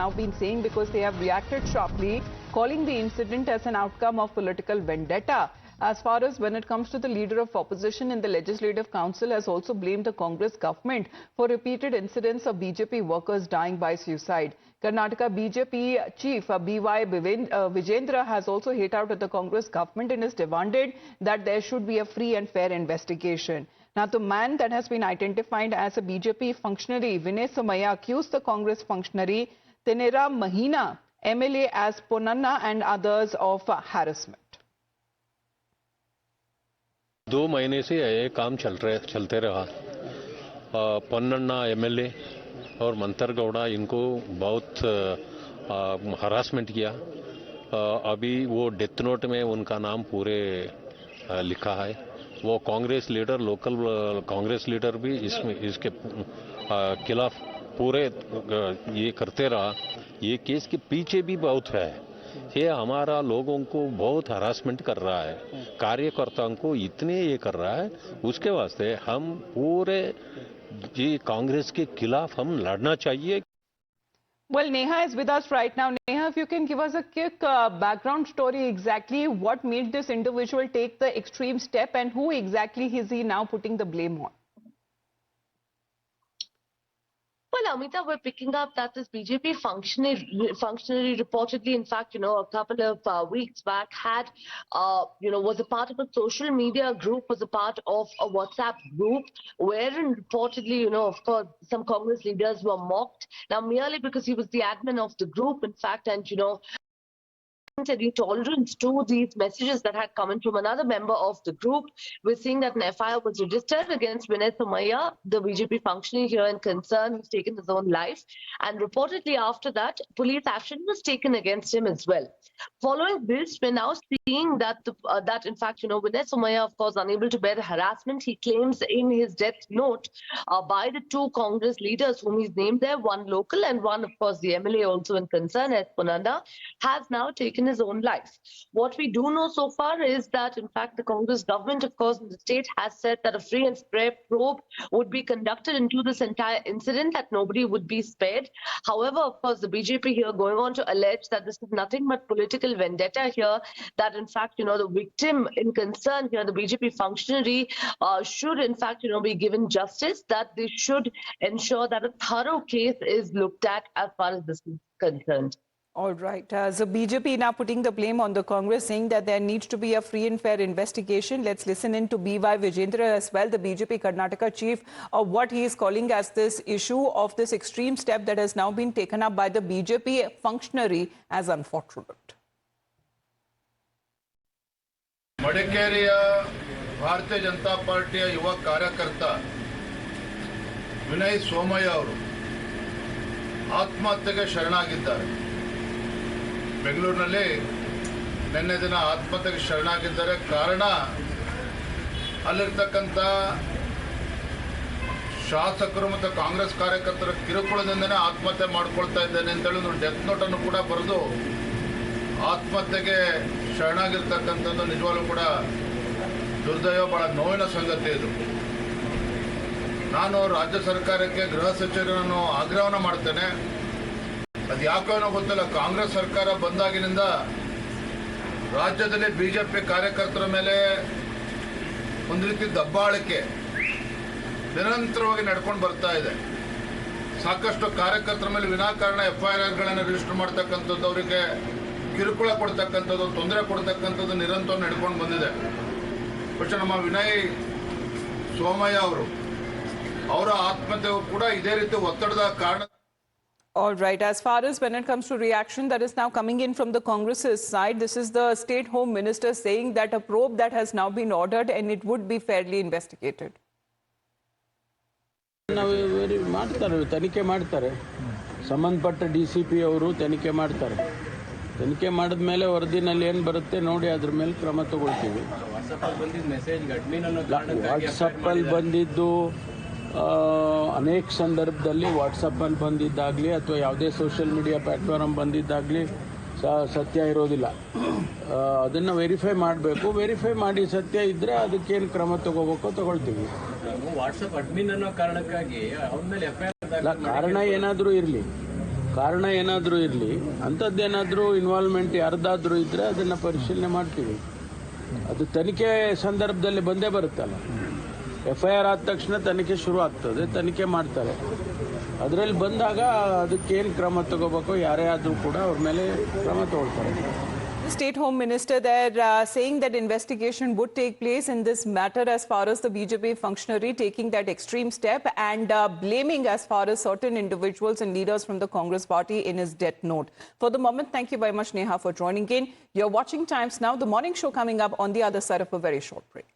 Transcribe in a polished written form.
now been saying because they have reacted sharply, calling the incident as an outcome of political vendetta. As far as when it comes to the leader of opposition in the Legislative Council has also blamed the Congress government for repeated incidents of BJP workers dying by suicide. Karnataka BJP chief B.Y. Vijendra has also hit out at the Congress government and has demanded that there should be a free and fair investigation. Now, the man that has been identified as a BJP functionary, Vinay Somaiya, accused the Congress functionary Tenera Mahina, MLA as Ponnanna and others of harassment. 2 महीने से ये काम चलते रहा। पन्नन्ना MLA और मंतर गौड़ा इनको बहुत harassment किया। अभी वो डेथ नोट में उनका नाम पूरे लिखा है। वो Congress leader, local Congress leader भी इसके खिलाफ पूरे ये करते रहा। ये केस के पीछे भी बहुत है। ये हमारा लोगों को बहुत हरासमेंट कर रहा है, कार्यकर्ताओं को इतने ये कर रहा है। उसके वास्ते हम पूरे ये कांग्रेस के खिलाफ हम लड़ना चाहिए। Well, Neha is with us right now. Neha, if you can give us a quick background story, exactly what made this individual take the extreme step and who exactly is he now putting the blame on? Well, Amita, we're picking up that this BJP functionary reportedly, in fact, a couple of weeks back had, was a part of a social media group, was a part of a WhatsApp group, wherein reportedly, of course, some Congress leaders were mocked. Now, merely because he was the admin of the group, in fact, and, any tolerance to these messages that had come in from another member of the group. We're seeing that an FIR was registered against Vinay Somaiya, the BJP functionary here in concern, who's taken his own life. And reportedly after that, police action was taken against him as well. Following this, we're now seeing that, in fact, Vinay Somaiya, of course, unable to bear the harassment, he claims in his death note by the 2 Congress leaders whom he's named there, one local and one, of course, the MLA also in concern, as Ponnanna, has now taken his own life. What we do know so far is that, in fact, the Congress government, of course, in the state has said that a free and fair probe would be conducted into this entire incident, that nobody would be spared. However, of course, the BJP here going on to allege that this is nothing but political vendetta here, that, in fact, the victim in concern here, the BJP functionary, should, in fact, be given justice, that they should ensure that a thorough case is looked at as far as this is concerned. All right. So BJP now putting the blame on the Congress, saying that there needs to be a free and fair investigation. Let's listen in to B.Y. Vijendra as well, the BJP Karnataka chief, of what he is calling as this issue of this extreme step that has now been taken up by the BJP functionary as unfortunate. ಮಡಿಕೇರಿಯ ಭಾರತೀಯ ಜನತಾ ಪಾರ್ಟಿಯ ಯುವ ಕಾರ್ಯಕರ್ತ ವಿನಯ್ ಸೋಮಯ್ಯ ಅವರು ಆತ್ಮಹತ್ಯೆಗೆ ಶರಣಾಗಿದ್ದಾರೆ. ಬೆಂಗಳೂರಿನಲ್ಲಿ ನಿನ್ನೆ ದಿನ ಆತ್ಮಹತ್ಯೆಗೆ ಶರಣಾಗಿದ್ದಾರೆ. ಕಾರಣ ಅಲ್ಲಿರ್ತಕ್ಕಂಥ ಶಾಸಕರು ಮತ್ತು ಕಾಂಗ್ರೆಸ್ ಕಾರ್ಯಕರ್ತರ ಕಿರುಕುಳದಿಂದನೇ ಆತ್ಮಹತ್ಯೆ ಮಾಡ್ಕೊಳ್ತಾ ಇದ್ದೇನೆ ಅಂತೇಳಿ ಒಂದು ಡೆತ್ ನೋಟನ್ನು ಕೂಡ ಬರೆದು ಆತ್ಮಹತ್ಯೆಗೆ ಶರಣಾಗಿರ್ತಕ್ಕಂಥದ್ದು ನಿಜವಾಗ್ಲೂ ಕೂಡ ದುರ್ದೈವ, ಬಹಳ ನೋವಿನ ಸಂಗತಿ ಇದು. ನಾನು ರಾಜ್ಯ ಸರ್ಕಾರಕ್ಕೆ ಗೃಹ ಸಚಿವರನ್ನು ಆಗ್ರಹವನ್ನು ಮಾಡ್ತೇನೆ. ಅದು ಯಾಕೋ ಗೊತ್ತಿಲ್ಲ, ಕಾಂಗ್ರೆಸ್ ಸರ್ಕಾರ ಬಂದಾಗಿನಿಂದ ರಾಜ್ಯದಲ್ಲಿ ಬಿಜೆಪಿ ಕಾರ್ಯಕರ್ತರ ಮೇಲೆ ಒಂದು ರೀತಿ ದಬ್ಬಾಳಿಕೆ ನಿರಂತರವಾಗಿ ನಡ್ಕೊಂಡು ಬರ್ತಾ ಇದೆ. ಸಾಕಷ್ಟು ಕಾರ್ಯಕರ್ತರ ಮೇಲೆ ವಿನಾಕಾರಣ FIRಗಳನ್ನು ರಿಜಿಸ್ಟರ್ ಮಾಡ್ತಕ್ಕಂಥದ್ದು, ಅವರಿಗೆ ಕಿರುಕುಳ ಕೊಡ್ತಕ್ಕಂಥದ್ದು, ತೊಂದರೆ ಕೊಡ್ತಕ್ಕಂಥದ್ದು ನಿರಂತರ ನಡ್ಕೊಂಡು ಬಂದಿದೆ. പക്ഷേ ನಮ್ಮ ವಿನಯ್ ಸೋಮಯ್ಯ ಅವರ ಆತ್ಮಹತ್ಯೆಗೂ ಕೂಡ ಇದೇ ರೀತಿ ಒತ್ತಡದ ಕಾರಣ. All right. As far as when it comes to reaction that is now coming in from the Congress's side, this is the State Home Minister saying that a probe that has now been ordered and it would be fairly investigated. ಮಾಡ್ತಾರೆ, ತನಿಖೆ ಮಾಡ್ತಾರೆ. ಸಂಬಂಧಪಟ್ಟ DCP ಅವರು ತನಿಖೆ ಮಾಡ್ತಾರೆ. ತನಿಖೆ ಮಾಡಿದ ಮೇಲೆ ವರದಿನಲ್ಲಿ ಏನು ಬರುತ್ತೆ ನೋಡಿ ಅದ್ರ ಮೇಲೆ ಕ್ರಮ ತಗೊಳ್ತೀವಿ. ವಾಟ್ಸಪ್ಪಲ್ಲಿ ಬಂದಿದ್ದು ಅನೇಕ ಸಂದರ್ಭದಲ್ಲಿ ವಾಟ್ಸಪ್ಪಲ್ಲಿ ಬಂದಿದ್ದಾಗಲಿ ಅಥವಾ ಯಾವುದೇ ಸೋಷಿಯಲ್ ಮೀಡಿಯಾ ಪ್ಲ್ಯಾಟ್ಫಾರ್ಮ್ ಬಂದಿದ್ದಾಗಲಿ ಸತ್ಯ ಇರೋದಿಲ್ಲ. ಅದನ್ನು ವೆರಿಫೈ ಮಾಡಬೇಕು. ವೆರಿಫೈ ಮಾಡಿ ಸತ್ಯ ಇದ್ದರೆ ಅದಕ್ಕೇನು ಕ್ರಮ ತಗೋಬೇಕೋ ತಗೊಳ್ತೀವಿ. ವಾಟ್ಸಪ್ ಅಡ್ಮಿನ್ ಅನ್ನೋ ಕಾರಣಕ್ಕಾಗಿ ಅವನ ಮೇಲೆ ಕಾರಣ ಏನಾದರೂ ಇರಲಿ, ಕಾರಣ ಏನಾದರೂ ಇರಲಿ, ಅಂಥದ್ದೇನಾದರೂ ಇನ್ವಾಲ್ವ್ಮೆಂಟ್ ಯಾರ್ದಾದ್ರೂ ಇದ್ದರೆ ಅದನ್ನು ಪರಿಶೀಲನೆ ಮಾಡ್ತೀವಿ. ಅದು ತನಿಖೆ ಸಂದರ್ಭದಲ್ಲಿ ಬಂದೇ ಬರುತ್ತಲ್ಲ. FIR ಆದ ತಕ್ಷಣ ತನಿಖೆ ಶುರು ಆಗ್ತದೆ, ತನಿಖೆ ಮಾಡ್ತಾರೆ. ಅದರಲ್ಲಿ ಬಂದಾಗ ಅದಕ್ಕೇನು ಕ್ರಮ ತಗೋಬೇಕು, ಯಾರೇ ಆದರೂ ಕೂಡ ಅವ್ರ ಮೇಲೆ ಕ್ರಮ ತಗೊಳ್ತಾರೆ. State Home Minister there saying that investigation would take place in this matter as far as the BJP functionary taking that extreme step and blaming as far as certain individuals and leaders from the Congress party in his death note. For the moment, thank you very much, Neha, for joining in. You're watching Times Now, the morning show coming up on the other side of a very short break.